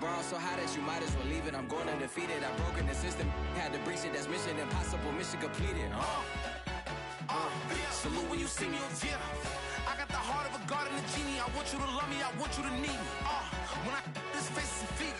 bar so high that you might as well leave it. I'm going undefeated. I've broken the system. Had to breach it. That's mission impossible. Mission completed. Salute when you see me. I got the heart of a god and a genie. I want you to love me. I want you to need me. When I this face is feet.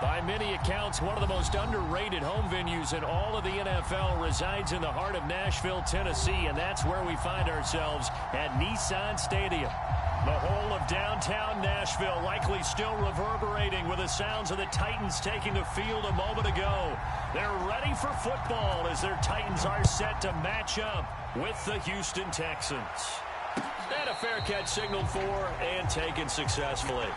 By many accounts, one of the most underrated home venues in all of the NFL resides in the heart of Nashville, Tennessee, and that's where we find ourselves at Nissan Stadium. The whole of downtown Nashville likely still reverberating with the sounds of the Titans taking the field a moment ago. They're ready for football as their Titans are set to match up with the Houston Texans. And a fair catch signaled for and taken successfully.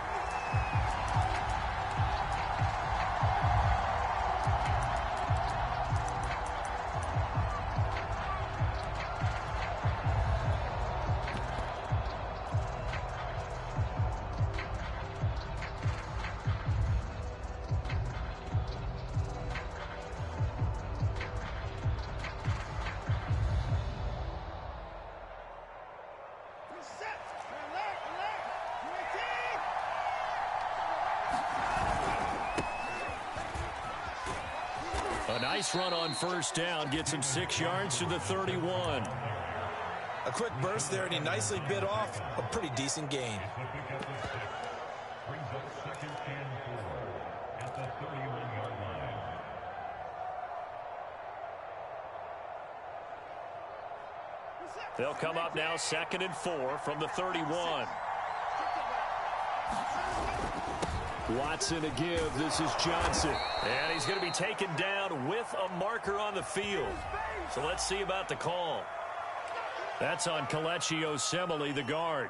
A nice run on first down gets him 6 yards to the 31. A quick burst there, and he nicely bit off a pretty decent gain. They'll come up now 2nd and 4 from the 31. Watson to give. This is Johnson. And he's going to be taken down with a marker on the field. So let's see about the call. That's on Kelechi Osemele, the guard.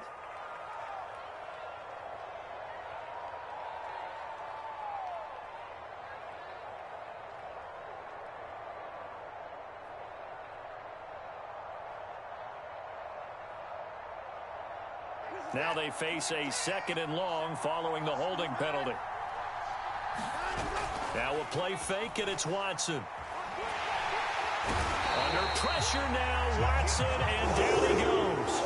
Now they face a 2nd and long following the holding penalty. Now a play fake, and it's Watson. Under pressure now, Watson, and down he goes.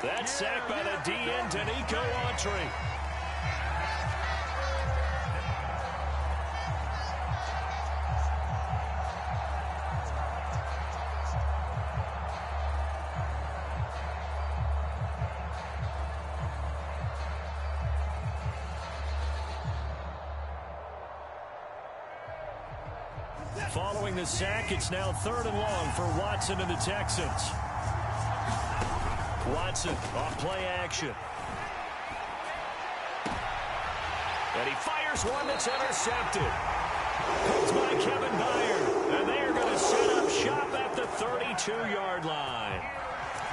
That's sacked by the DN, Danico Autry. Following the sack, it's now 3rd and long for Watson and the Texans. Watson off play action. And he fires one that's intercepted. It's by Kevin Byard. And they are going to set up shop at the 32-yard line.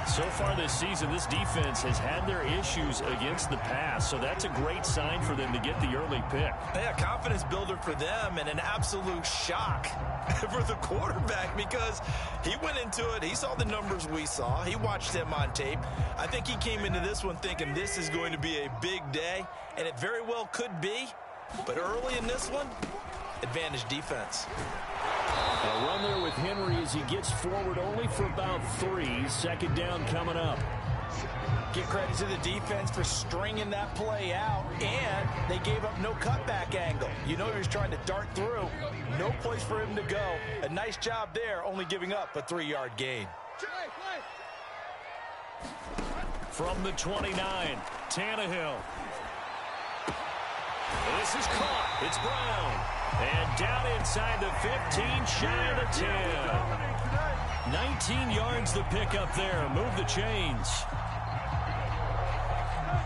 So far this season, this defense has had their issues against the pass, so that's a great sign for them to get the early pick. Yeah, confidence builder for them and an absolute shock for the quarterback because he went into it. He saw the numbers we saw. He watched him on tape. I think he came into this one thinking this is going to be a big day, and it very well could be. But early in this one, advantage defense. A run there with Henry as he gets forward only for about 3. 2nd down coming up. Give credit to the defense for stringing that play out, and they gave up no cutback angle. You know he was trying to dart through. No place for him to go. A nice job there, only giving up a 3-yard gain. From the 29, Tannehill. This is caught. It's Brown. And down inside the 15, shy of the 10. 19 yards the pickup there. Move the chains.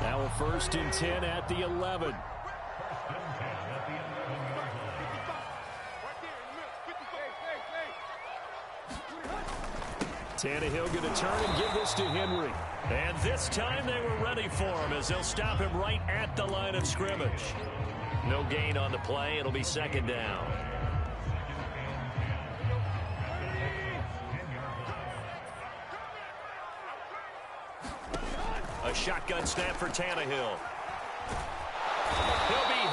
Now a 1st and 10 at the 11. Tannehill going to turn and give this to Henry. And this time they were ready for him as they'll stop him right at the line of scrimmage. No gain on the play. It'll be 2nd down. A shotgun snap for Tannehill. He'll be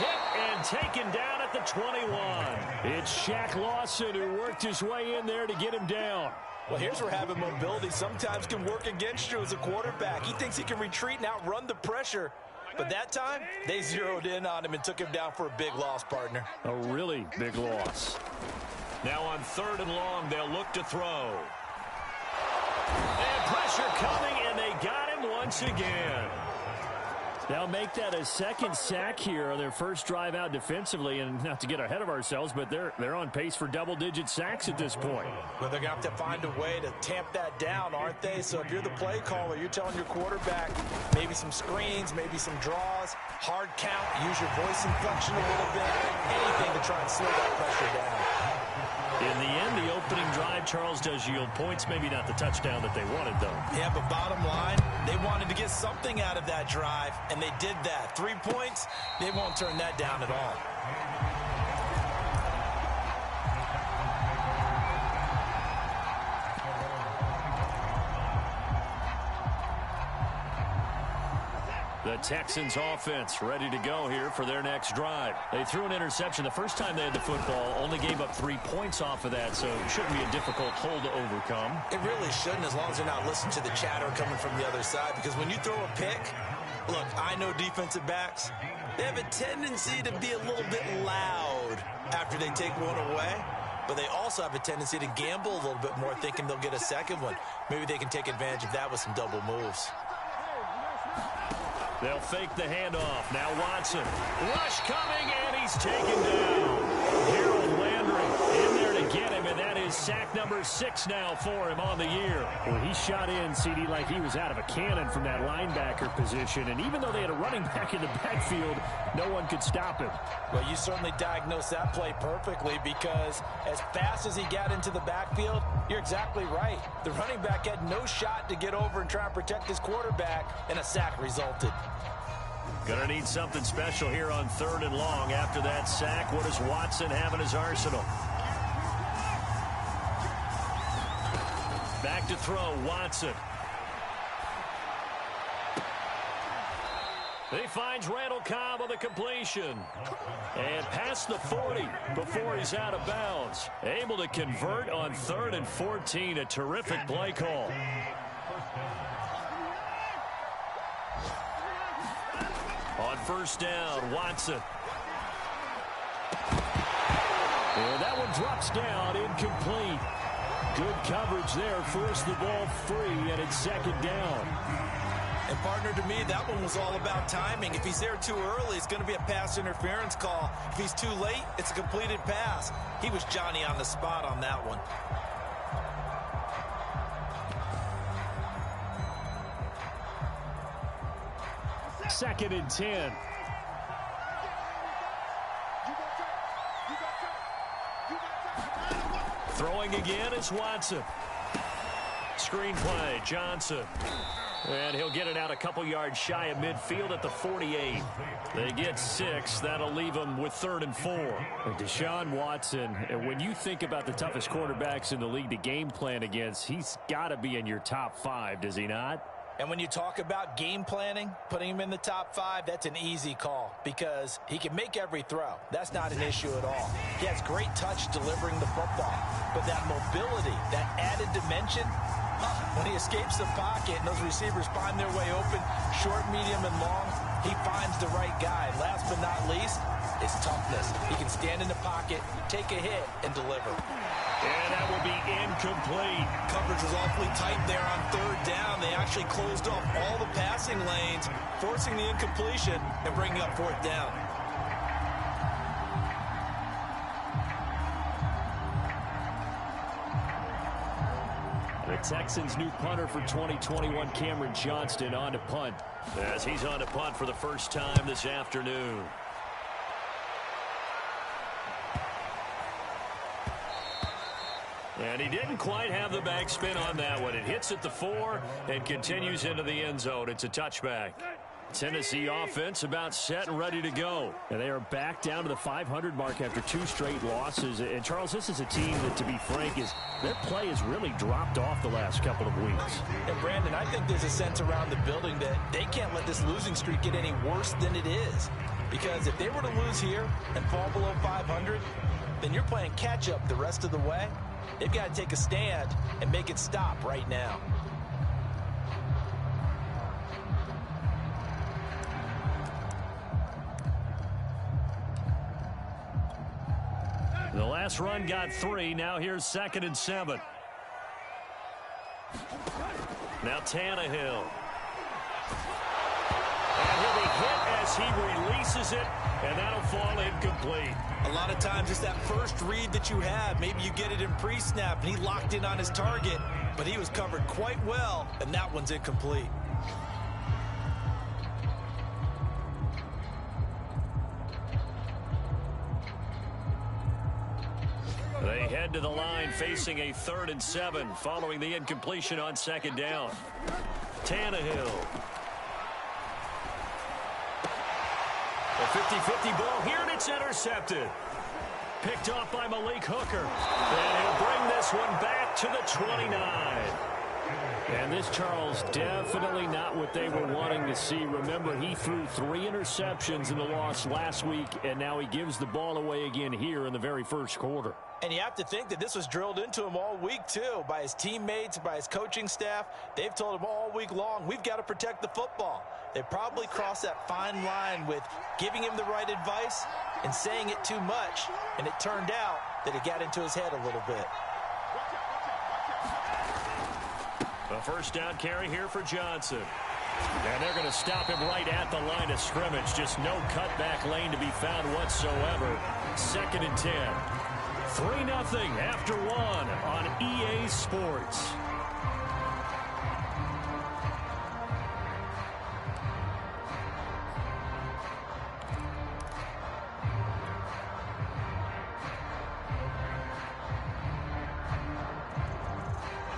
taken down at the 21. It's Shaq Lawson who worked his way in there to get him down. Well, here's where having mobility sometimes can work against you as a quarterback. He thinks he can retreat and outrun the pressure. But that time, they zeroed in on him and took him down for a big loss, partner. A really big loss. Now on 3rd and long, they'll look to throw. And pressure coming, and they got him once again. They'll make that a second sack here on their first drive out defensively, and not to get ahead of ourselves, but they're on pace for double-digit sacks at this point. Well, they're going to have to find a way to tamp that down, aren't they? So if you're the play caller, you're telling your quarterback maybe some screens, maybe some draws, hard count, use your voice inflection a little bit, anything to try and slow that pressure down. In the end, the opening drive, Charles, does yield points. Maybe not the touchdown that they wanted, though. Yeah, but bottom line, they wanted to get something out of that drive, and they did that. 3 points, they won't turn that down at all. The Texans offense ready to go here for their next drive. They threw an interception the first time they had the football, only gave up 3 points off of that, so it shouldn't be a difficult hole to overcome. It really shouldn't, as long as you're not listening to the chatter coming from the other side, because when you throw a pick, look, I know defensive backs, they have a tendency to be a little bit loud after they take one away, but they also have a tendency to gamble a little bit more, thinking they'll get a second one. Maybe they can take advantage of that with some double moves. They'll fake the handoff. Now Watson. Rush coming, and he's taken down. Harold Landry in there to get him, and that is sack number 6 now for him on the year. Well, he shot in, CD, like he was out of a cannon from that linebacker position, and even though they had a running back in the backfield, no one could stop him. Well, you certainly diagnosed that play perfectly, because as fast as he got into the backfield, you're exactly right. The running back had no shot to get over and try and protect his quarterback, and a sack resulted. Gonna need something special here on 3rd and long. After that sack, what does Watson have in his arsenal? Back to throw, Watson. He finds Randall Cobb on the completion. And past the 40 before he's out of bounds. Able to convert on 3rd and 14. A terrific play call. On 1st down, Watson. And that one drops down, incomplete. Good coverage there, forced the ball free, and it's 2nd down. And partner, to me, that one was all about timing. If he's there too early, it's going to be a pass interference call. If he's too late, it's a completed pass. He was Johnny on the spot on that one. Second and 10. Throwing again is Watson. Screenplay, Johnson. And he'll get it out a couple yards shy of midfield at the 48. They get 6. That'll leave them with 3rd and 4. And Deshaun Watson, when you think about the toughest quarterbacks in the league to game plan against, he's got to be in your top 5, does he not? And when you talk about game planning, putting him in the top 5, that's an easy call because he can make every throw. That's not an issue at all. He has great touch delivering the football. But that mobility, that added dimension, when he escapes the pocket and those receivers find their way open, short, medium, and long, he finds the right guy. Last but not least, is toughness. He can stand in the pocket, take a hit, and deliver. And that will be incomplete. Coverage was awfully tight there on 3rd down. They actually closed off all the passing lanes, forcing the incompletion and bringing up 4th down. The Texans' new punter for 2021, Cameron Johnston, on to punt. As he's on to punt for the first time this afternoon. And he didn't quite have the backspin on that one. It hits at the 4 and continues into the end zone. It's a touchback. Tennessee offense about set and ready to go. And they are back down to the 500 mark after 2 straight losses. And, Charles, this is a team that, to be frank, their play has really dropped off the last couple of weeks. And, Brandon, I think there's a sense around the building that they can't let this losing streak get any worse than it is. Because if they were to lose here and fall below 500, then you're playing catch-up the rest of the way. They've got to take a stand and make it stop right now. The last run got 3. Now here's 2nd and 7. Now Tannehill. And he'll be hit as he releases it, and that'll fall incomplete. A lot of times it's that first read that you have. Maybe you get it in pre-snap, and he locked in on his target, but he was covered quite well, and that one's incomplete. They head to the line facing a 3rd and 7 following the incompletion on 2nd down. Tannehill. A 50-50 ball here, and it's intercepted. Picked off by Malik Hooker. And he'll bring this one back to the 29. And this, Charles, definitely not what they were wanting to see. Remember, he threw 3 interceptions in the loss last week, and now he gives the ball away again here in the very first quarter. And you have to think that this was drilled into him all week, too, by his teammates, by his coaching staff. They've told him all week long, we've got to protect the football. They probably crossed that fine line with giving him the right advice and saying it too much, and it turned out that it got into his head a little bit. A first down carry here for Johnson. And they're going to stop him right at the line of scrimmage. Just no cutback lane to be found whatsoever. 2nd and 10. 3-0 after 1 on EA Sports.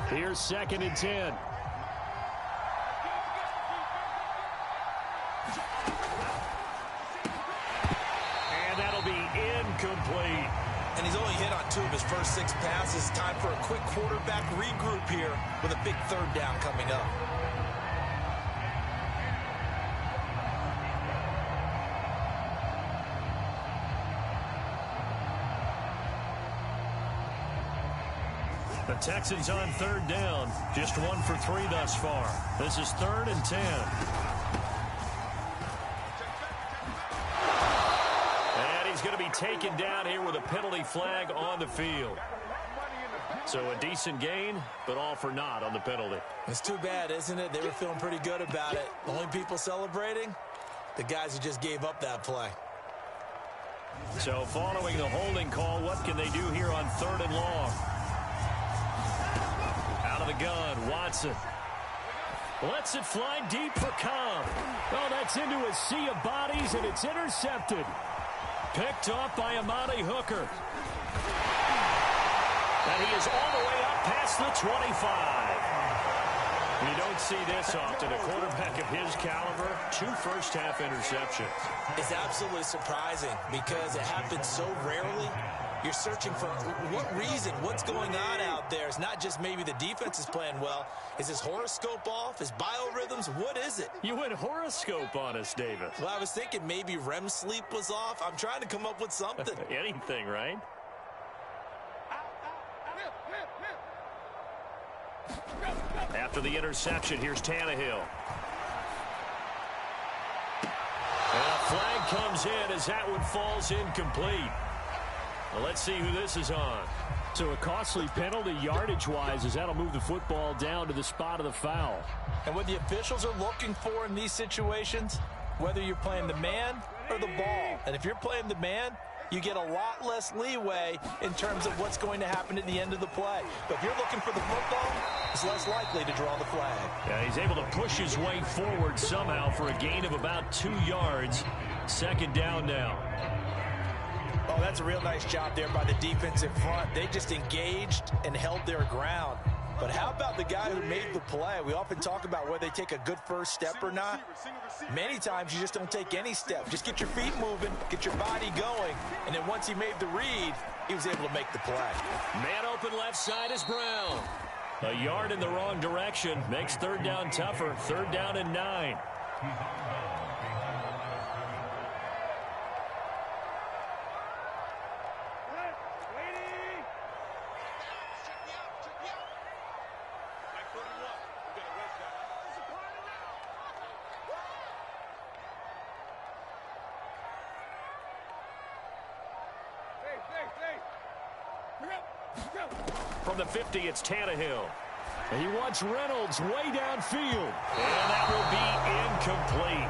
Here's 2nd and 10. And that'll be incomplete. And he's only hit on 2 of his first 6 passes. Time for a quick quarterback regroup here with a big 3rd down coming up. The Texans on 3rd down. Just 1 for 3 thus far. This is 3rd and 10. And he's going to be taken down here with a penalty flag on the field. So a decent gain, but all for naught on the penalty. It's too bad, isn't it? They were feeling pretty good about it. The only people celebrating, the guys who just gave up that play. So following the holding call, what can they do here on 3rd and long? Out of the gun, Watson. Lets it fly deep for Cobb. Oh, that's into a sea of bodies, and it's intercepted. Picked off by Amani Hooker. And he is all the way up past the 25. You don't see this often. A quarterback of his caliber, 2 first-half interceptions. It's absolutely surprising because it happens so rarely. You're searching for what reason, what's going on out there. It's not just maybe the defense is playing well. Is his horoscope off? His biorhythms? What is it? You went horoscope on us, Davis. Well, I was thinking maybe REM sleep was off. I'm trying to come up with something. Anything, right? After the interception, here's Tannehill. And a flag comes in as that one falls incomplete. Well, let's see who this is on. So a costly penalty yardage-wise as that'll move the football down to the spot of the foul. And what the officials are looking for in these situations, whether you're playing the man or the ball. And if you're playing the man, you get a lot less leeway in terms of what's going to happen at the end of the play. But if you're looking for the football, it's less likely to draw the flag. Yeah, he's able to push his way forward somehow for a gain of about 2 yards. 2nd down now. Oh, that's a real nice job there by the defensive front. They just engaged and held their ground. But how about the guy who made the play? We often talk about whether they take a good first step or not. Many times you just don't take any step. Just get your feet moving, get your body going, and then once he made the read, he was able to make the play. Man open left side is Brown. A yard in the wrong direction makes 3rd down tougher. 3rd down and 9. From the 50, it's Tannehill. He wants Reynolds way downfield. And that will be incomplete.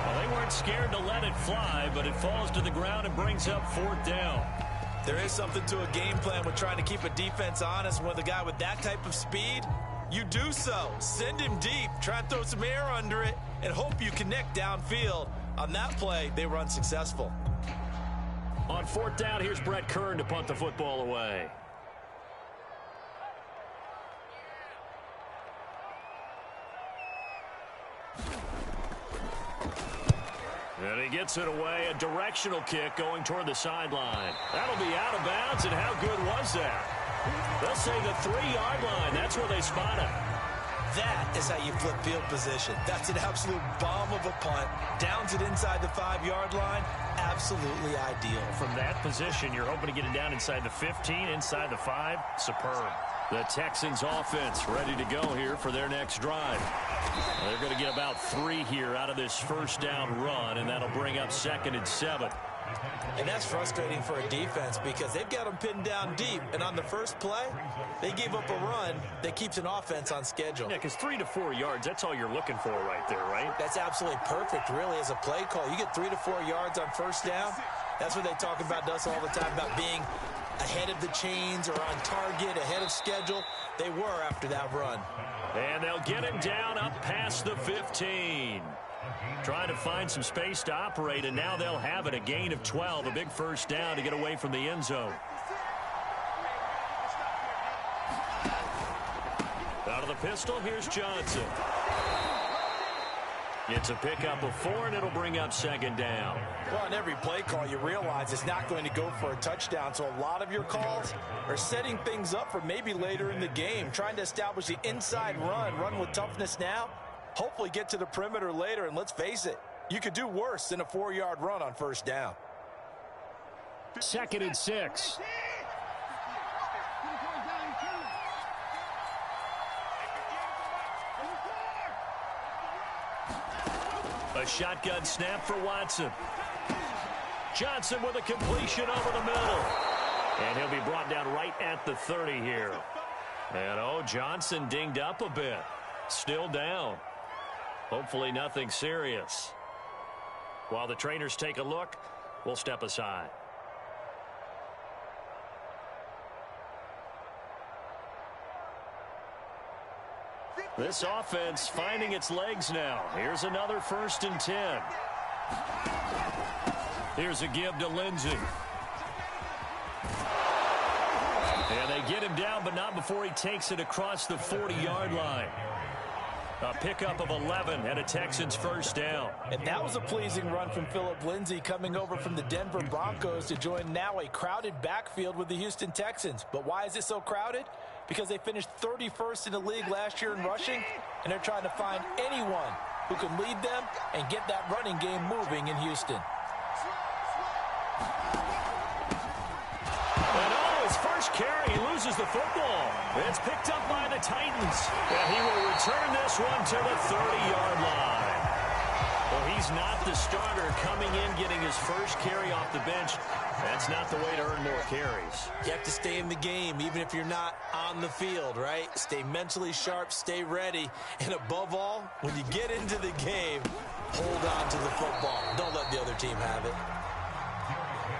Well, they weren't scared to let it fly, but it falls to the ground and brings up 4th down. There is something to a game plan with trying to keep a defense honest. With a guy with that type of speed, you do so. Send him deep. Try and throw some air under it and hope you connect downfield. On that play, they were unsuccessful. On 4th down, here's Brett Kern to punt the football away. And he gets it away, a directional kick going toward the sideline. That'll be out of bounds, and how good was that? They'll say the 3-yard line. That's where they spot it. That is how you flip field position. That's an absolute bomb of a punt. Downs it inside the 5-yard line. Absolutely ideal. From that position, you're hoping to get it down inside the 15, inside the 5. Superb. The Texans offense ready to go here for their next drive. They're going to get about 3 here out of this first down run, and that'll bring up 2nd and 7. And that's frustrating for a defense because they've got them pinned down deep, and on the first play, they gave up a run that keeps an offense on schedule. Yeah, because 3 to 4 yards, that's all you're looking for right there, right? That's absolutely perfect, really, as a play call. You get 3 to 4 yards on first down. That's what they talk about us all the time, about being ahead of the chains or on target, ahead of schedule. They were after that run. And they'll get him down up past the 15. Trying to find some space to operate, and now they'll have it. A gain of 12, a big first down to get away from the end zone. Out of the pistol, here's Johnson. It's a pickup of 4, and it'll bring up 2nd down. Well, on every play call, you realize it's not going to go for a touchdown, so a lot of your calls are setting things up for maybe later in the game, trying to establish the inside run with toughness now, hopefully get to the perimeter later, and let's face it, you could do worse than a 4-yard run on first down. 2nd and 6. A shotgun snap for Watson. Johnson with a completion over the middle. And he'll be brought down right at the 30 here. And, Johnson dinged up a bit. Still down. Hopefully nothing serious. While the trainers take a look, we'll step aside. This offense finding its legs now. Here's another 1st and 10. Here's a give to Lindsey. And they get him down, but not before he takes it across the 40-yard line. A pickup of 11 and a Texans first down. And that was a pleasing run from Phillip Lindsay, coming over from the Denver Broncos to join now a crowded backfield with the Houston Texans. But why is it so crowded? Because they finished 31st in the league last year in rushing, and they're trying to find anyone who can lead them and get that running game moving in Houston. And his first carry, he loses the football. It's picked up by the Titans, and he will return this one to the 30-yard line. Well, he's not the starter coming in, getting his first carry off the bench. That's not the way to earn more carries. You have to stay in the game, even if you're not on the field, right? Stay mentally sharp, stay ready, and above all, when you get into the game, hold on to the football. Don't let the other team have it.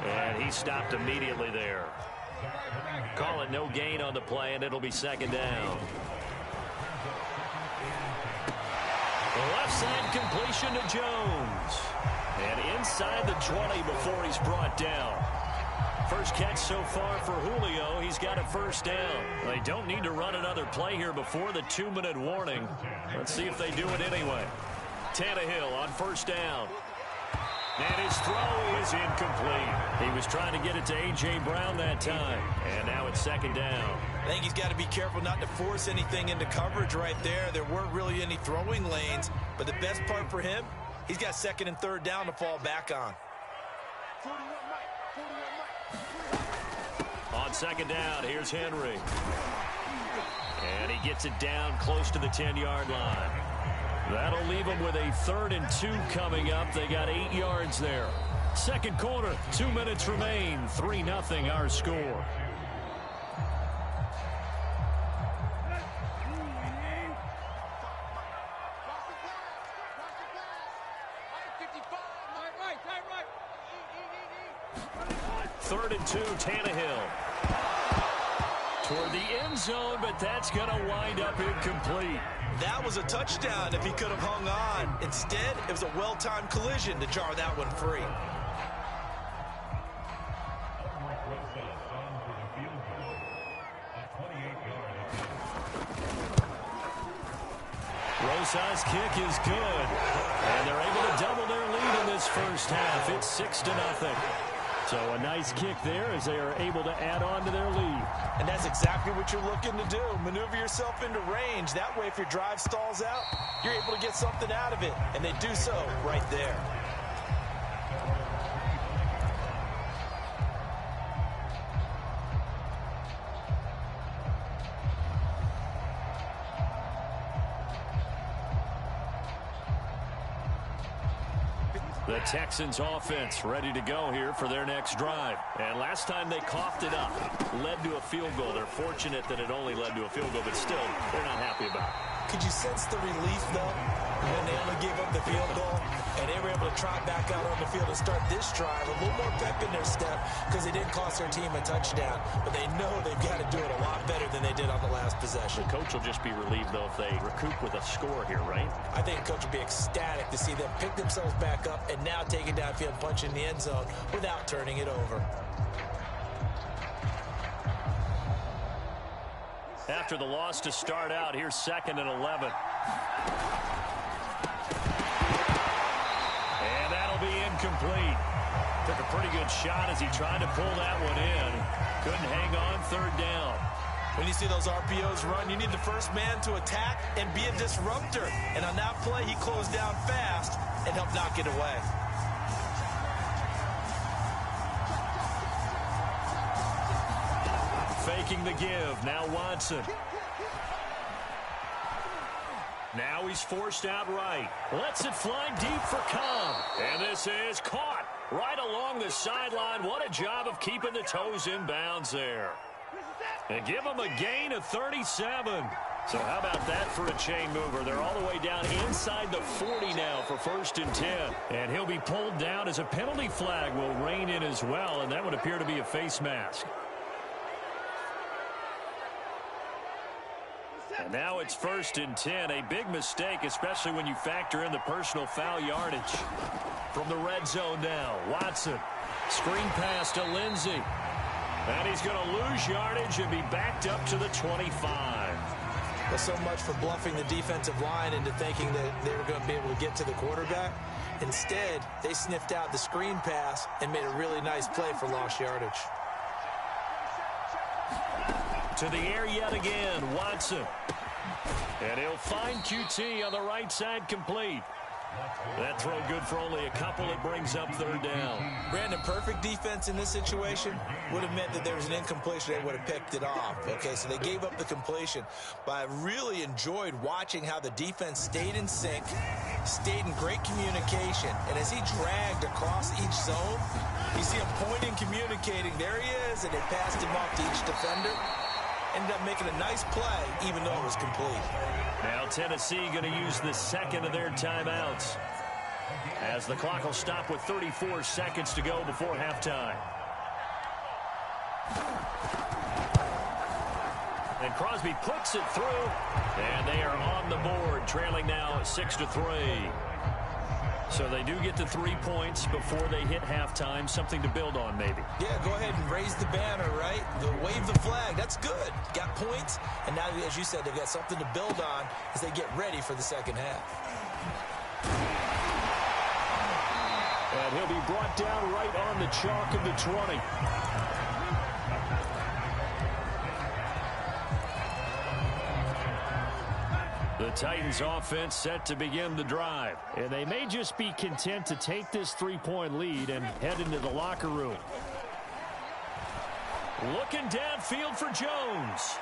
And he stopped immediately there. Call it no gain on the play, and it'll be 2nd down. Left side completion to Jones. And inside the 20 before he's brought down. First catch so far for Julio. He's got a first down. They don't need to run another play here before the 2-minute warning. Let's see if they do it anyway. Tannehill on first down. And his throw is incomplete. He was trying to get it to A.J. Brown that time. And now it's 2nd down. I think he's got to be careful not to force anything into coverage right there. There weren't really any throwing lanes. But the best part for him, he's got 2nd and 3rd down to fall back on. On 2nd down, here's Henry. And he gets it down close to the 10-yard line. That'll leave them with a 3rd and 2 coming up. They got 8 yards there. Second quarter, 2 minutes remain. 3-0 our score. Third and 2, Tannehill. Toward the end zone, but that's going to wind up incomplete. That was a touchdown if he could have hung on. Instead, it was a well-timed collision to jar that one free. Rosa's kick is good. And they're able to double their lead in this first half. It's 6-0. So a nice kick there as they are able to add on to their lead. And that's exactly what you're looking to do. Maneuver yourself into range. That way, if your drive stalls out, you're able to get something out of it. And they do so right there. The Texans offense ready to go here for their next drive. And last time they coughed it up, led to a field goal. They're fortunate that it only led to a field goal, but still, they're not happy about it. Could you sense the relief, though, when they only gave up the field goal and they were able to trot back out on the field and start this drive a little more pep in their step because they didn't cost their team a touchdown, but they know they've got to do it a lot better than they did on the last possession. The coach will just be relieved, though, if they recoup with a score here, right? I think the coach will be ecstatic to see them pick themselves back up and now take it downfield, punch in the end zone without turning it over. After the loss to start out, here's 2nd and 11. And that'll be incomplete. Took a pretty good shot as he tried to pull that one in. Couldn't hang on, 3rd down. When you see those RPOs run, you need the first man to attack and be a disruptor. And on that play, he closed down fast and helped knock it away. Faking the give. Now Watson. Now he's forced out right. Lets it fly deep for Cobb. And this is caught right along the sideline. What a job of keeping the toes in bounds there. And give him a gain of 37. So how about that for a chain mover? They're all the way down inside the 40 now for 1st and 10. And he'll be pulled down as a penalty flag will rein in as well. And that would appear to be a face mask. And now it's 1st and 10. A big mistake, especially when you factor in the personal foul yardage. From the red zone now, Watson. Screen pass to Lindsey. And he's going to lose yardage and be backed up to the 25. Well, so much for bluffing the defensive line into thinking that they were going to be able to get to the quarterback. Instead, they sniffed out the screen pass and made a really nice play for lost yardage. To the air yet again, Watson. And he'll find QT on the right side complete. That throw good for only a couple. It brings up 3rd down. Brandon, perfect defense in this situation would have meant that there was an incompletion. They would have picked it off. Okay, so they gave up the completion. But I really enjoyed watching how the defense stayed in sync, stayed in great communication. And as he dragged across each zone, you see him pointing, communicating. There he is, and they passed him off to each defender. Ended up making a nice play, even though it was complete. Now Tennessee going to use the 2nd of their timeouts, as the clock will stop with 34 seconds to go before halftime. And Crosby puts it through, and they are on the board, trailing now 6-3. So they do get the 3 points before they hit halftime. Something to build on, maybe. Yeah, go ahead and raise the banner, right? Wave the flag. That's good. Got points. And now, as you said, they've got something to build on as they get ready for the second half. And he'll be brought down right on the chalk of the 20. The Titans offense set to begin the drive. And they may just be content to take this 3-point lead and head into the locker room. Looking downfield for Jones.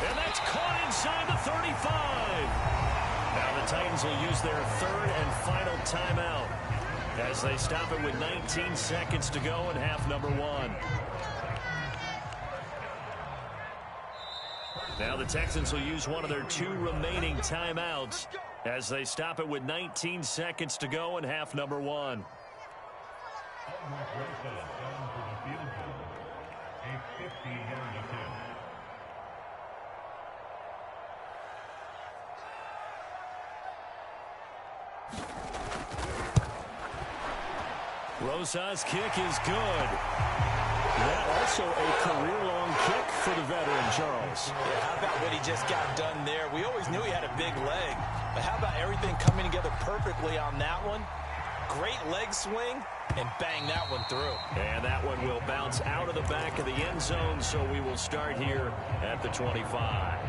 And that's caught inside the 35. Now the Titans will use their 3rd and final timeout. as they stop it with 19 seconds to go in half number one. Now the Texans will use one of their 2 remaining timeouts as they stop it with 19 seconds to go in half number one. Rosa's kick is good. That also a career-long kick for the veteran, Charles. Yeah, how about what he just got done there? We always knew he had a big leg, but how about everything coming together perfectly on that one? Great leg swing, and bang that one through. And that one will bounce out of the back of the end zone, so we will start here at the 25.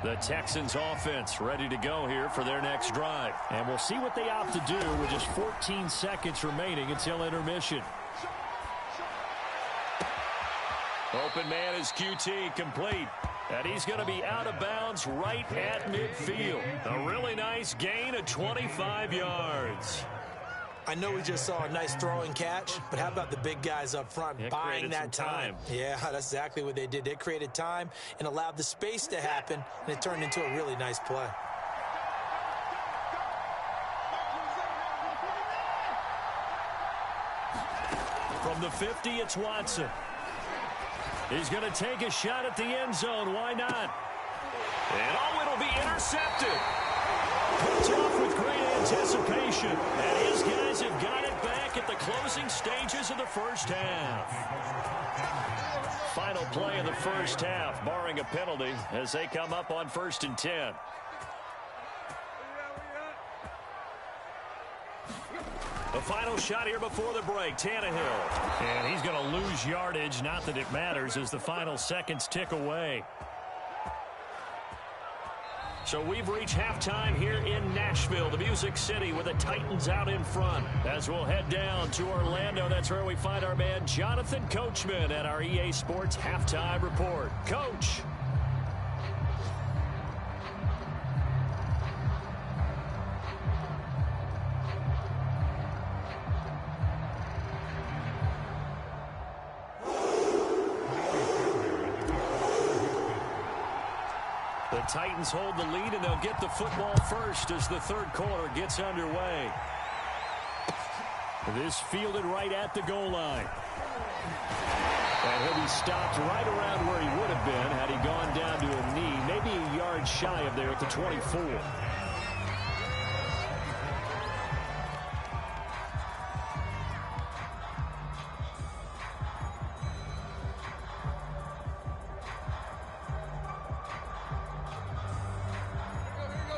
The Texans offense ready to go here for their next drive. And we'll see what they opt to do with just 14 seconds remaining until intermission. Open man is QT, complete. And he's going to be out of bounds right at midfield. A really nice gain of 25 yards. I know we just saw a nice throwing catch, but how about the big guys up front buying that time? Yeah, that's exactly what they did. They created time and allowed the space to happen, and it turned into a really nice play. From the 50, it's Watson. He's going to take a shot at the end zone. Why not? And oh, it'll be intercepted. Puts off with great anticipation. And his guys have got it back at the closing stages of the first half. Final play of the first half, barring a penalty, as they come up on 1st and 10. The final shot here before the break, Tannehill. And he's going to lose yardage, not that it matters, as the final seconds tick away. So we've reached halftime here in Nashville, the Music City, with the Titans out in front. As we'll head down to Orlando, that's where we find our man Jonathan Coachman at our EA Sports Halftime Report. Coach. The Titans hold the lead, and they'll get the football first as the third quarter gets underway. This fielded right at the goal line. And he'll be stopped right around where he would have been had he gone down to a knee, maybe a yard shy of there at the 24.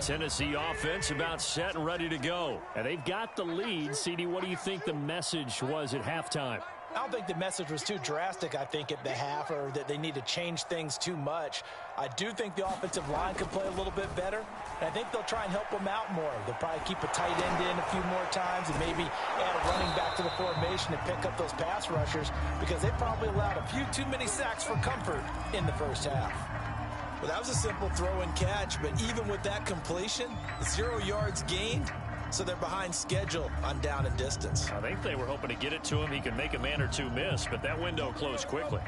Tennessee offense about set and ready to go. And they've got the lead. CD, what do you think the message was at halftime? I don't think the message was too drastic, I think, at the half, or that they need to change things too much. I do think the offensive line could play a little bit better, and I think they'll try and help them out more. They'll probably keep a tight end in a few more times and maybe add a running back to the formation and pick up those pass rushers, because they probably allowed a few too many sacks for comfort in the first half. Well, that was a simple throw and catch, but even with that completion, 0 yards gained, so they're behind schedule on down and distance. I think they were hoping to get it to him. He could make a man or two miss, but that window closed quickly.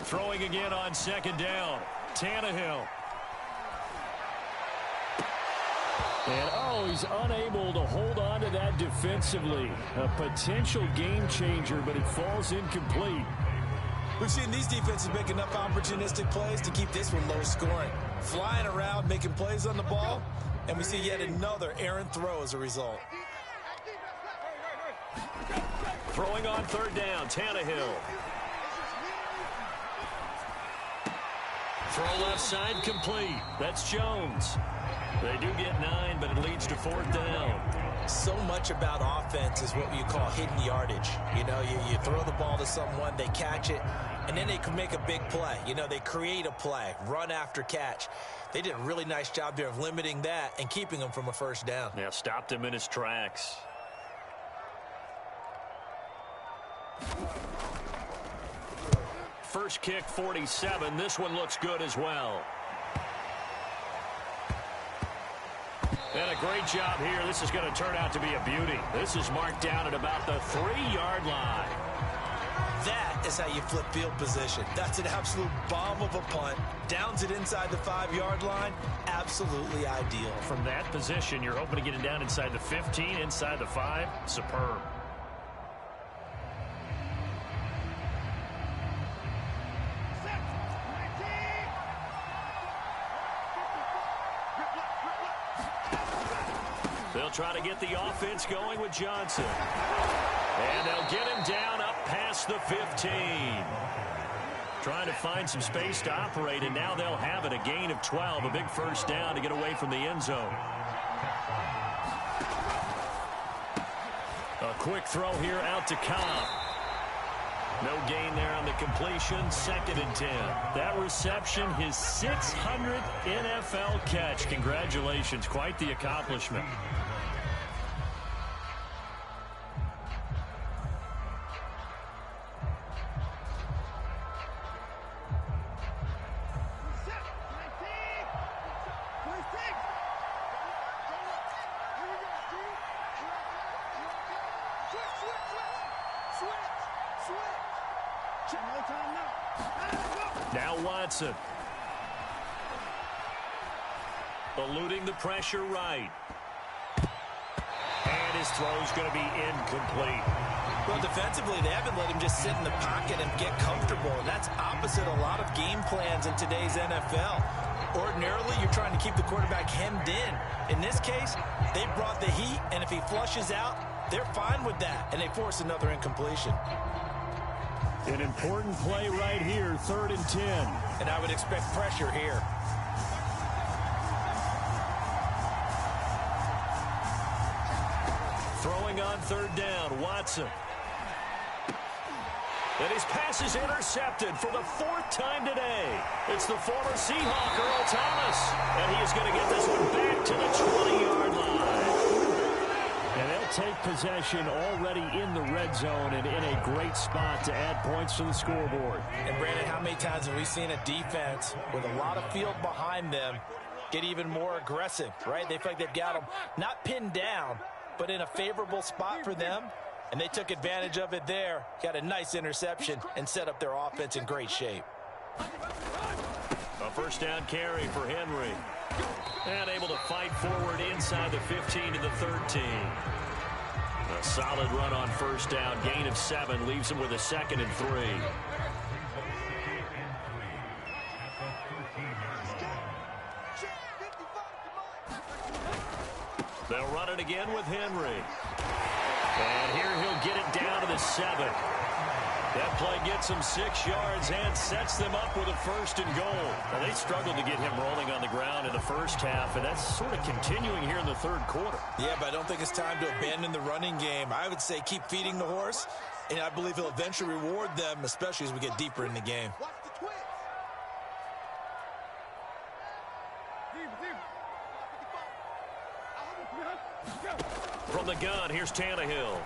Throwing again on second down. Tannehill. And, oh, he's unable to hold on to that defensively. A potential game changer, but it falls incomplete. We've seen these defenses make enough opportunistic plays to keep this one low scoring. Flying around, making plays on the ball, and we see yet another errant throw as a result. Throwing on third down, Tannehill. Throw left side complete. That's Jones. They do get 9, but it leads to 4th down. So much about offense is what you call hidden yardage. You know, you throw the ball to someone, they catch it, and then they can make a big play. You know, they create a play, run after catch. They did a really nice job there of limiting that and keeping him from a first down. Yeah, stopped him in his tracks. First kick, 47. This one looks good as well. And a great job here. This is going to turn out to be a beauty. This is marked down at about the 3-yard line. That is how you flip field position. That's an absolute bomb of a punt. Downs it inside the 5-yard line. Absolutely ideal. From that position, you're hoping to get it down inside the 15, inside the 5. Superb. They'll try to get the offense going with Johnson. And they'll get him down up past the 15. Trying to find some space to operate, and now they'll have it. A gain of 12, a big first down to get away from the end zone. A quick throw here out to Cobb. No gain there on the completion. 2nd and 10. That reception, his 600th NFL catch. Congratulations. Quite the accomplishment. Now Watson. Eluding the pressure right. And his throw's going to be incomplete. Well, defensively, they haven't let him just sit in the pocket and get comfortable. And that's opposite a lot of game plans in today's NFL. Ordinarily, you're trying to keep the quarterback hemmed in. In this case, they brought the heat, and if he flushes out, they're fine with that, and they force another incompletion. An important play right here, 3rd and 10. And I would expect pressure here. Throwing on 3rd down, Watson. And his pass is intercepted for the 4th time today. It's the former Seahawk, Earl Thomas. And he is going to get this one back to the 20-yard line. And they'll take possession already in the red zone and in a great spot to add points to the scoreboard. And, Brandon, how many times have we seen a defense with a lot of field behind them get even more aggressive, right? They feel like they've got them not pinned down, but in a favorable spot for them. And they took advantage of it there, got a nice interception, and set up their offense in great shape. A first down carry for Henry. And able to fight forward inside the 15 to the 13. A solid run on first down. Gain of 7 leaves him with a 2nd and 3. They'll run it again with Henry. And here he'll get it down to the 7. That play gets him 6 yards and sets them up with a 1st and goal. Well, they struggled to get him rolling on the ground in the first half, and that's sort of continuing here in the 3rd quarter. Yeah, but I don't think it's time to abandon the running game. I would say keep feeding the horse, and I believe he'll eventually reward them, especially as we get deeper in the game. From the gun, here's Tannehill.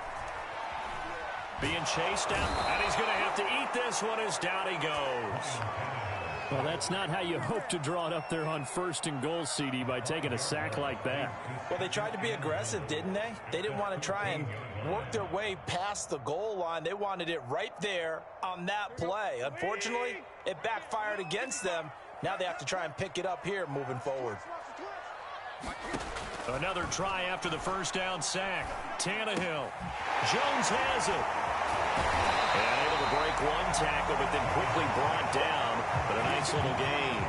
Being chased out, and he's going to have to eat this one as down he goes. Well, that's not how you hope to draw it up there on 1st and goal, CD, by taking a sack like that. Well, they tried to be aggressive, didn't they? They didn't want to try and work their way past the goal line. They wanted it right there on that play. Unfortunately, it backfired against them. Now they have to try and pick it up here moving forward. Another try after the first down sack. Tannehill. Jones has it. And able to break one tackle, but then quickly brought down. But a nice little gain.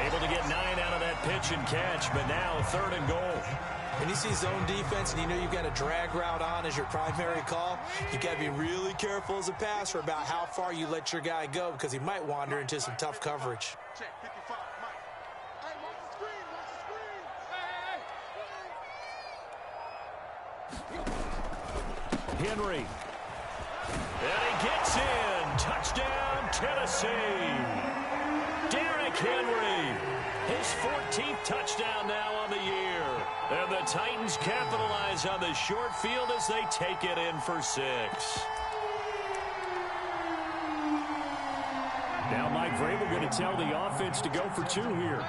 Able to get 9 out of that pitch and catch, but now 3rd and goal. When you see zone defense and you know you've got a drag route on as your primary call, you've got to be really careful as a passer about how far you let your guy go because he might wander into some tough coverage. Henry. And he gets in. Touchdown, Tennessee. Derrick Henry. His 14th touchdown now on the year. And the Titans capitalize on the short field as they take it in for 6. Now Mike Vrabel going to tell the offense to go for 2 here.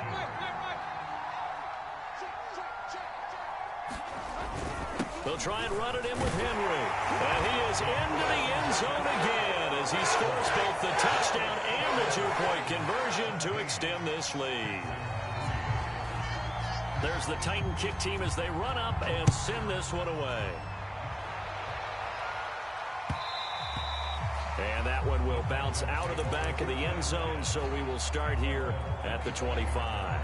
They'll try and run it in with Henry. And he is into the end zone again as he scores both the touchdown and the 2-point conversion to extend this lead. There's the Titan kick team as they run up and send this one away. And that one will bounce out of the back of the end zone, so we will start here at the 25.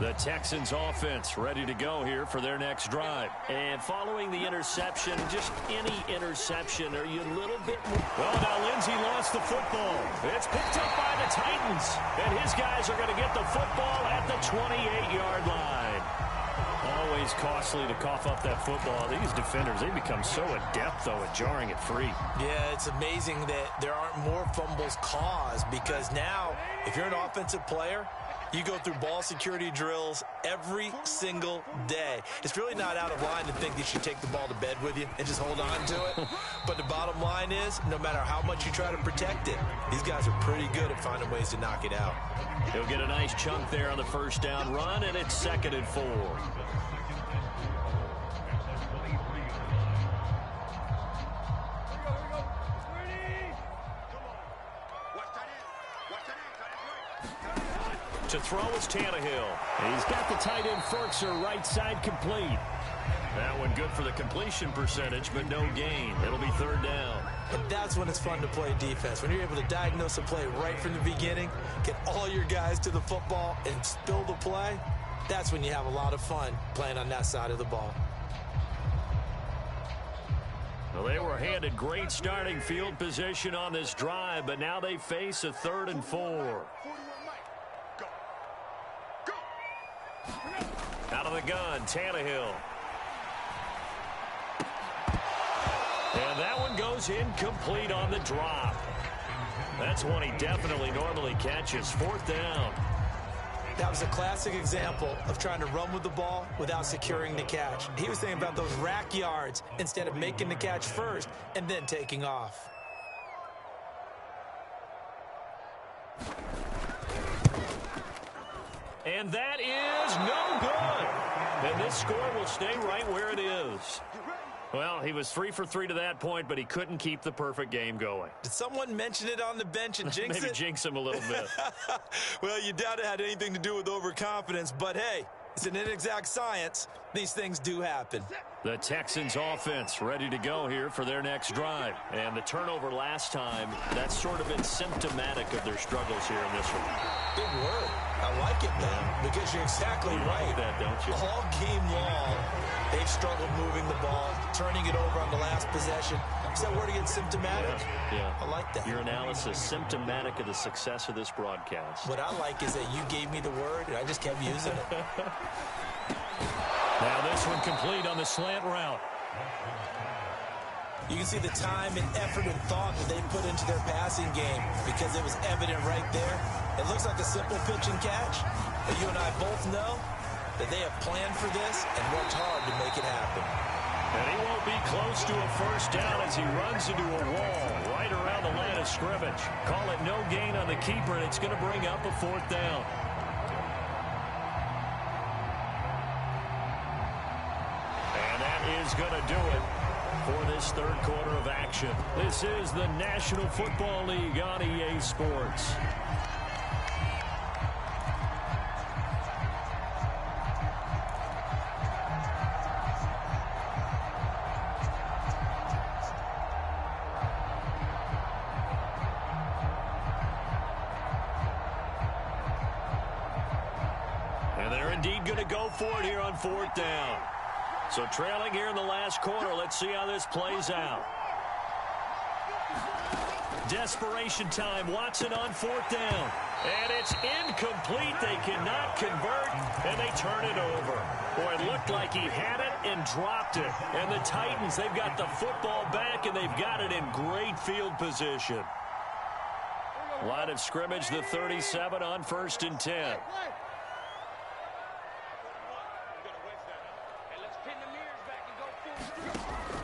The Texans offense ready to go here for their next drive. And following the interception, just any interception, are you a little bit more... Well, now Lindsey lost the football. It's picked up by the Titans. And his guys are going to get the football at the 28-yard line. Always costly to cough up that football. These defenders, they become so adept, though, at jarring it free. Yeah, it's amazing that there aren't more fumbles caused because now, if you're an offensive player, you go through ball security drills every single day. It's really not out of line to think that you should take the ball to bed with you and just hold on to it. But the bottom line is, no matter how much you try to protect it, these guys are pretty good at finding ways to knock it out. He'll get a nice chunk there on the first down run, and it's 2nd and 4. To throw is Tannehill. He's got the tight end Ferkser right side complete. That one good for the completion percentage, but no gain. It'll be 3rd down. And that's when it's fun to play defense. When you're able to diagnose a play right from the beginning, get all your guys to the football, and spill the play, that's when you have a lot of fun playing on that side of the ball. Well, they were handed great starting field position on this drive, but now they face a 3rd and 4. Out of the gun, Tannehill. And that one goes incomplete on the drop. That's one he definitely normally catches. 4th down. That was a classic example of trying to run with the ball without securing the catch. He was thinking about those rack yards instead of making the catch first and then taking off. And that is no good. And this score will stay right where it is. Well, he was 3 for 3 to that point, but he couldn't keep the perfect game going. Did someone mention it on the bench and jinx Maybe it? jinx him a little bit. Well, you doubt it had anything to do with overconfidence, but hey, it's an inexact science. These things do happen. The Texans offense ready to go here for their next drive. And the turnover last time, that's sort of been symptomatic of their struggles here in this one. Good word. I like it, man, because you're exactly right. Like that, don't you? All game long, they've struggled moving the ball, turning it over on the last possession. Is that word again, symptomatic? Yeah. I like that. Your analysis, symptomatic of the success of this broadcast. What I like is that you gave me the word, and I just kept using it. Now this one complete on the slant route. You can see the time and effort and thought that they put into their passing game because it was evident right there. It looks like a simple pitch and catch, but you and I both know that they have planned for this and worked hard to make it happen. And he won't be close to a first down as he runs into a wall right around the line of scrimmage. Call it no gain on the keeper, and it's going to bring up a 4th down. And that is going to do it for this 3rd quarter of action. This is the National Football League on EA Sports. And they're indeed going to go for it here on 4th down. So trailing here in the last quarter, let's see how this plays out. Desperation time, Watson on 4th down. And it's incomplete. They cannot convert, and they turn it over. Boy, it looked like he had it and dropped it. And the Titans, they've got the football back, and they they've got it in great field position. Line of scrimmage, the 37 on 1st and 10.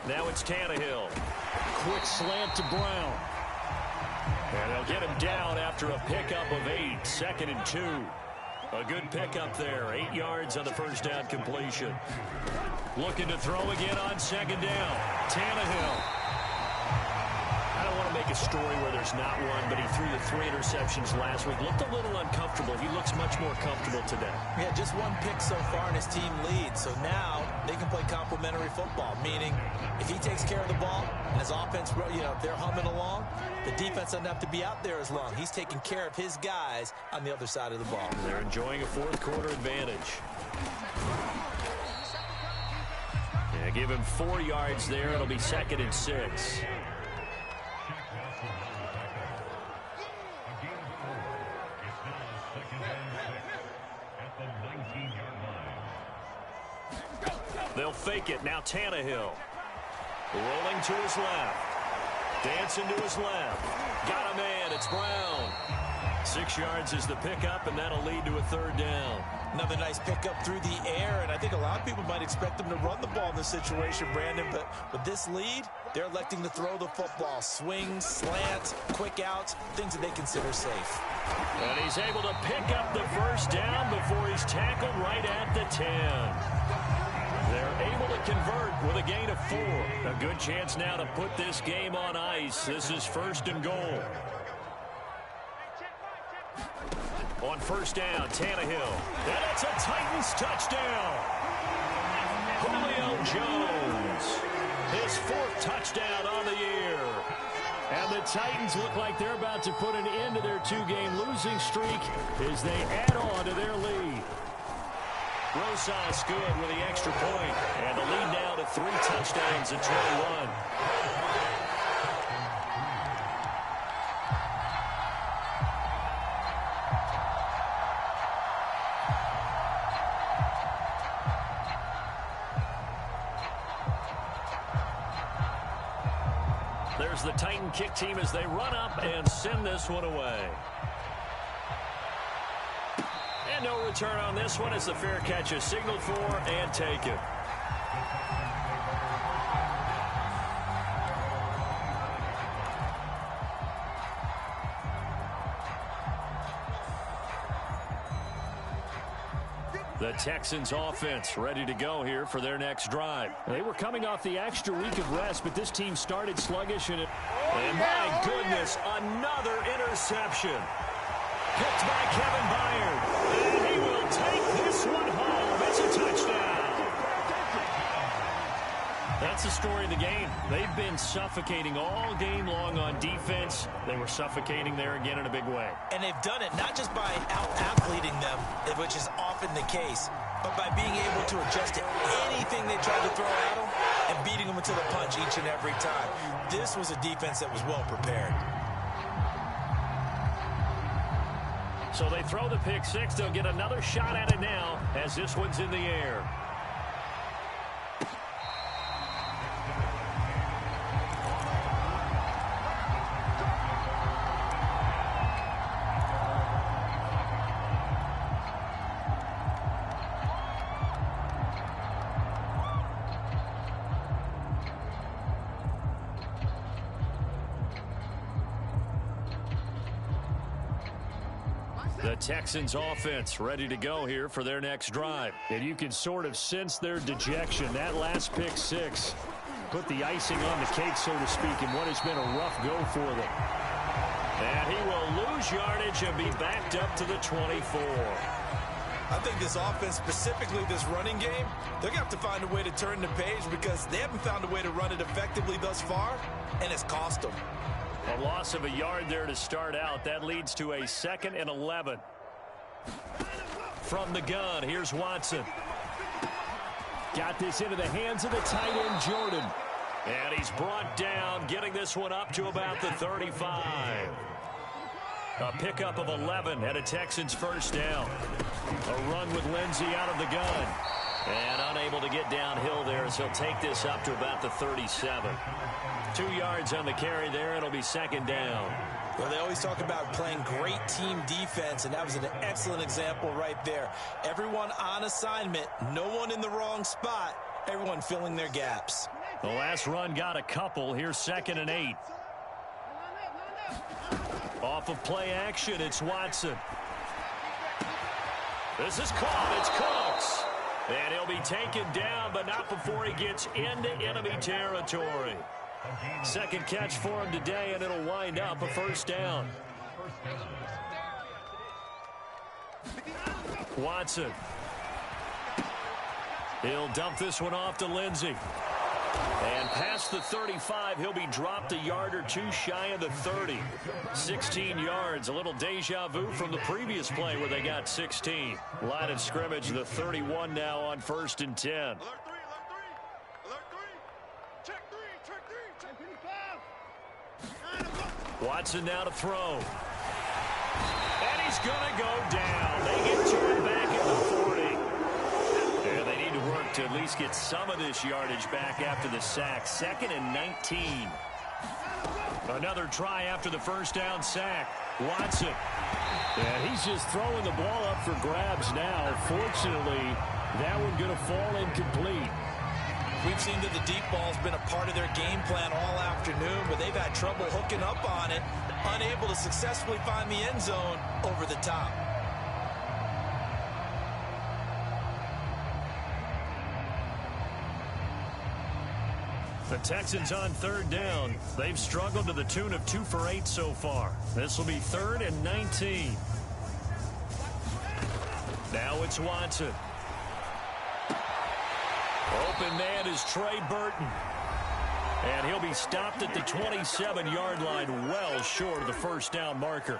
Now it's Tannehill. Quick slant to Brown. And they'll get him down after a pickup of 8. 2nd and 2. A good pickup there. 8 yards on the first down completion. Looking to throw again on 2nd down. Tannehill. I don't want to make a story where there's not one, but he threw the 3 interceptions last week. Looked a little uncomfortable. He looks much more comfortable today. Yeah, just 1 pick so far and his team leads. So now they can play complementary football, meaning if he takes care of the ball and his offense, they're humming along, the defense doesn't have to be out there as long. He's taking care of his guys on the other side of the ball. They're enjoying a 4th quarter advantage. Yeah, give him 4 yards there. It'll be 2nd and 6. They'll fake it. Now Tannehill. Rolling to his left. Dancing to his left. Got a man. It's Brown. 6 yards is the pickup, and that'll lead to a 3rd down. Another nice pickup through the air, and I think a lot of people might expect them to run the ball in this situation, Brandon, but with this lead, they're electing to throw the football. Swings, slants, quick outs, things that they consider safe. And he's able to pick up the 1st down before he's tackled right at the 10. They're able to convert with a gain of 4. A good chance now to put this game on ice. This is 1st and goal. On 1st down, Tannehill. And it's a Titans touchdown. Julio Jones. His 4th touchdown on the year. And the Titans look like they're about to put an end to their 2-game losing streak as they add on to their lead. Rosas good with the extra point. And the lead now to 3 touchdowns at 21. There's the Titan kick team as they run up and send this one away. And no return on this one as the fair catch is signaled for and taken. The Texans offense ready to go here for their next drive. They were coming off the extra week of rest, but this team started sluggish. And my goodness, another interception. Picked by Kevin Byard. And he will take this one home. It's a touchdown. That's the story of the game. They've been suffocating all game long on defense. They were suffocating there again in a big way. And they've done it not just by out-athleting them, which is often the case, but by being able to adjust to anything they tried to throw at them and beating them into the punch each and every time. This was a defense that was well prepared. So they throw the pick 6. They'll get another shot at it now as this one's in the air. The Texans offense ready to go here for their next drive. And you can sort of sense their dejection. That last pick 6 put the icing on the cake, so to speak, in what has been a rough go for them. And he will lose yardage and be backed up to the 24. I think this offense, specifically this running game, they're going to have to find a way to turn the page because they haven't found a way to run it effectively thus far, and it's cost them. A loss of a yard there to start out. That leads to a 2nd and 11. From the gun, here's Watson. Got this into the hands of the tight end, Jordan. And he's brought down, getting this one up to about the 35. A pickup of 11 and a Texans 1st down. A run with Lindsey out of the gun. And unable to get downhill there as he'll take this up to about the 37. 2 yards on the carry there. It'll be second down. Well, they always talk about playing great team defense, and that was an excellent example right there. Everyone on assignment, no one in the wrong spot, everyone filling their gaps. The last run got a couple. Here's 2nd and 8. Off of play action, it's Watson. This is caught. It's Cooks. And he'll be taken down, but not before he gets into enemy territory. Second catch for him today, and it'll wind up a first down. Watson. He'll dump this one off to Lindsey. And past the 35, he'll be dropped a yard or two shy of the 30. 16 yards, a little deja vu from the previous play where they got 16. Line of scrimmage, the 31 now on 1st and 10. Alert three. Check three. Watson now to throw. And he's going to go down. They get turned back at the 40. And they need to work to at least get some of this yardage back after the sack. 2nd and 19. Another try after the first down sack. Watson. Yeah, he's just throwing the ball up for grabs now. Fortunately, that one going to fall incomplete. We've seen that the deep ball's been a part of their game plan all afternoon, but they've had trouble hooking up on it, unable to successfully find the end zone over the top. The Texans on 3rd down. They've struggled to the tune of 2 for 8 so far. This will be 3rd and 19. Now it's Watson. Open man is Trey Burton. And he'll be stopped at the 27-yard line, well short of the first down marker.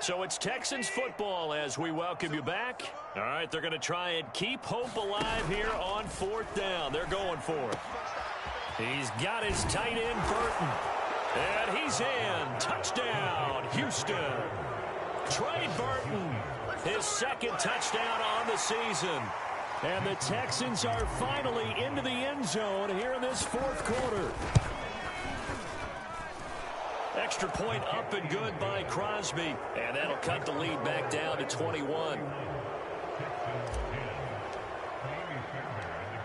So it's Texans football as we welcome you back. All right, they're going to try and keep hope alive here on 4th down. They're going for it. He's got his tight end, Burton. And he's in. Touchdown, Houston. Trey Burton, his 2nd touchdown on the season. And the Texans are finally into the end zone here in this 4th quarter. Extra point up and good by Crosby. And that'll cut the lead back down to 21.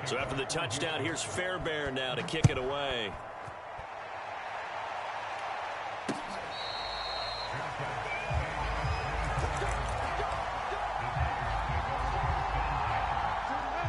So after the touchdown, here's Fairbairn now to kick it away.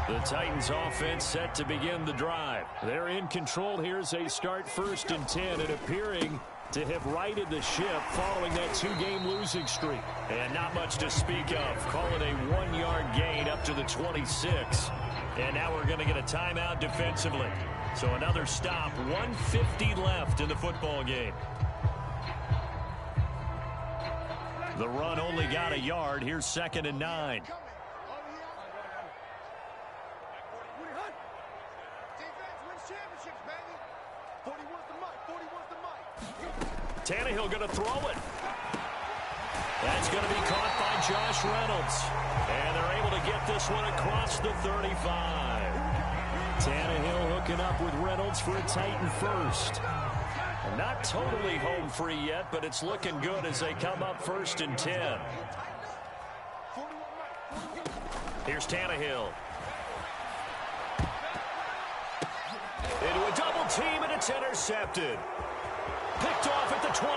The Titans offense set to begin the drive. They're in control here as they start 1st and 10 and appearing to have righted the ship following that 2-game losing streak. And not much to speak of. Call it a 1-yard gain up to the 26. And now we're going to get a timeout defensively. So another stop, 1:50 left in the football game. The run only got a yard. Here's 2nd and 9. Tannehill going to throw it. That's going to be caught by Josh Reynolds. And they're able to get this one across the 35. Tannehill hooking up with Reynolds for a Titan first. And not totally home free yet, but it's looking good as they come up 1st and 10. Here's Tannehill. Into a double team, and it's intercepted. Picked off at the 28,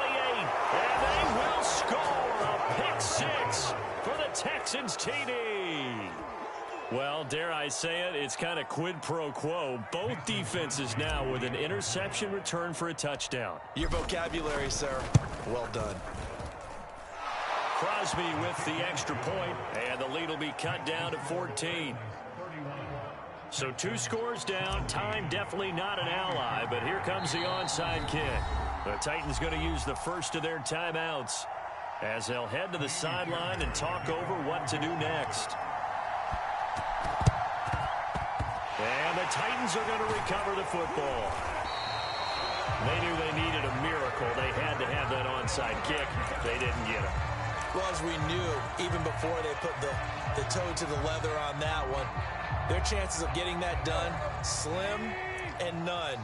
and they will score a pick 6 for the Texans TD. Well, dare I say it, it's kind of quid pro quo. Both defenses now with an interception return for a touchdown. Your vocabulary, sir. Well done. Crosby with the extra point, and the lead will be cut down to 14. So 2 scores down. Time definitely not an ally, but here comes the onside kick. The Titans going to use the first of their timeouts as they'll head to the sideline and talk over what to do next. And the Titans are going to recover the football. They knew they needed a miracle. They had to have that onside kick. They didn't get it. Well, as we knew, even before they put the toe to the leather on that one, their chances of getting that done, slim and none.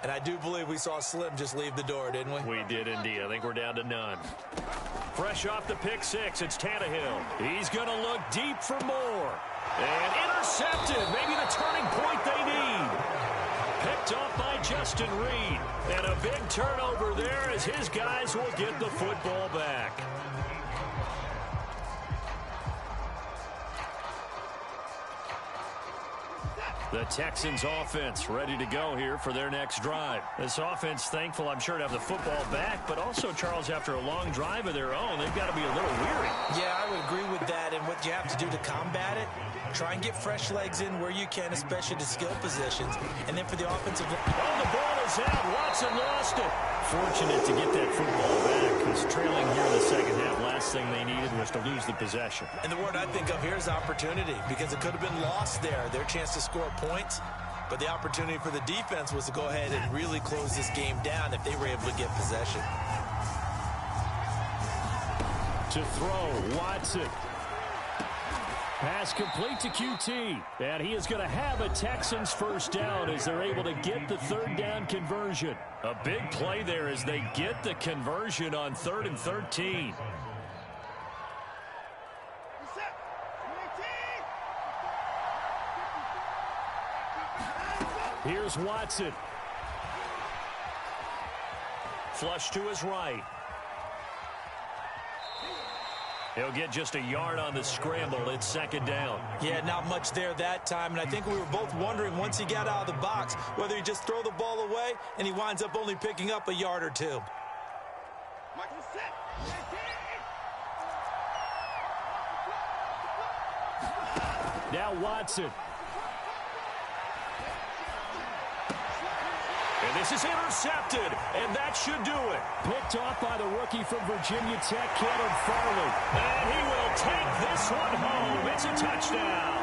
And I do believe we saw Slim just leave the door, didn't we? We did indeed. I think we're down to none. Fresh off the pick 6, it's Tannehill. He's going to look deep for more. And intercepted. Maybe the turning point they need. Picked off by Justin Reed. And a big turnover there as his guys will get the football back. The Texans offense ready to go here for their next drive. This offense thankful, I'm sure, to have the football back, but also, Charles, after a long drive of their own, they've got to be a little weary. Yeah, I would agree with that, and what you have to do to combat it, try and get fresh legs in where you can, especially to skill positions, and then for the offensive line. Oh, the ball is out. Watson lost it. Fortunate to get that football back, because trailing here in the second half, last thing they needed was to lose the possession. And the word I think of here is opportunity, because it could have been lost there, their chance to score points. But the opportunity for the defense was to go ahead and really close this game down if they were able to get possession. To throw, Watson. Pass complete to QT. And he is going to have a Texans first down as they're able to get the third down conversion. A big play there as they get the conversion on 3rd and 13. Here's Watson. Flush to his right. He'll get just a yard on the scramble. It's second down. Yeah, not much there that time. And I think we were both wondering once he got out of the box whether he just throw the ball away and he winds up only picking up a yard or two. Now Watson. And this is intercepted, and that should do it. Picked off by the rookie from Virginia Tech, Caleb Farley. And he will take this one home. It's a touchdown.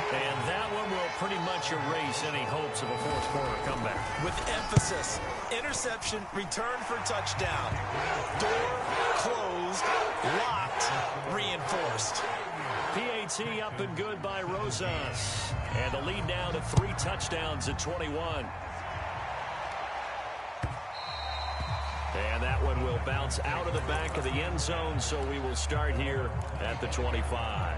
And that one will pretty much erase any hopes of a fourth quarter comeback. With emphasis, interception, return for touchdown. Door closed, locked, reinforced. PAT up and good by Rosas. And the lead now to 3 touchdowns at 21. And that one will bounce out of the back of the end zone, so we will start here at the 25.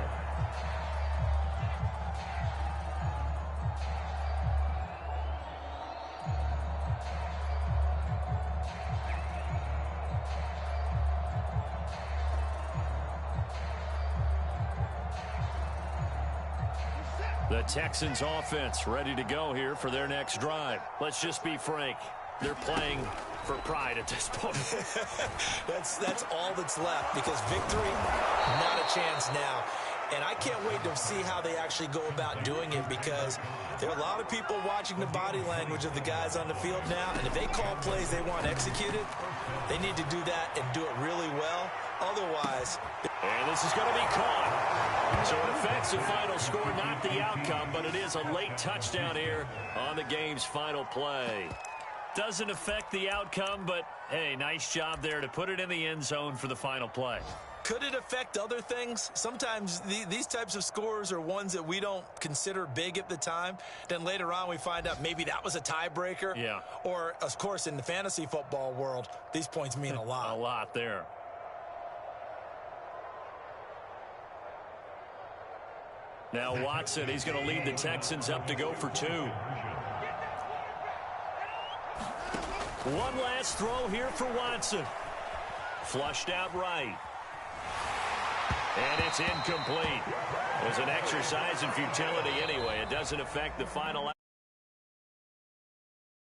The Texans offense ready to go here for their next drive. Let's just be frank. They're playing for pride at this point. That's all that's left, because victory, not a chance now. And I can't wait to see how they actually go about doing it, because there are a lot of people watching the body language of the guys on the field now, and if they call plays they want executed, they need to do that and do it really well. Otherwise... And this is going to be caught. So it affects the final score, not the outcome, but it is a late touchdown here on the game's final play. Doesn't affect the outcome, but, hey, nice job there to put it in the end zone for the final play. Could it affect other things? Sometimes these types of scores are ones that we don't consider big at the time. Then later on we find out maybe that was a tiebreaker. Yeah. Or, of course, in the fantasy football world, these points mean a lot. A lot there. Now Watson, he's going to lead the Texans up to go for 2. One last throw here for Watson. Flushed out right. And it's incomplete. It was an exercise in futility anyway. It doesn't affect the final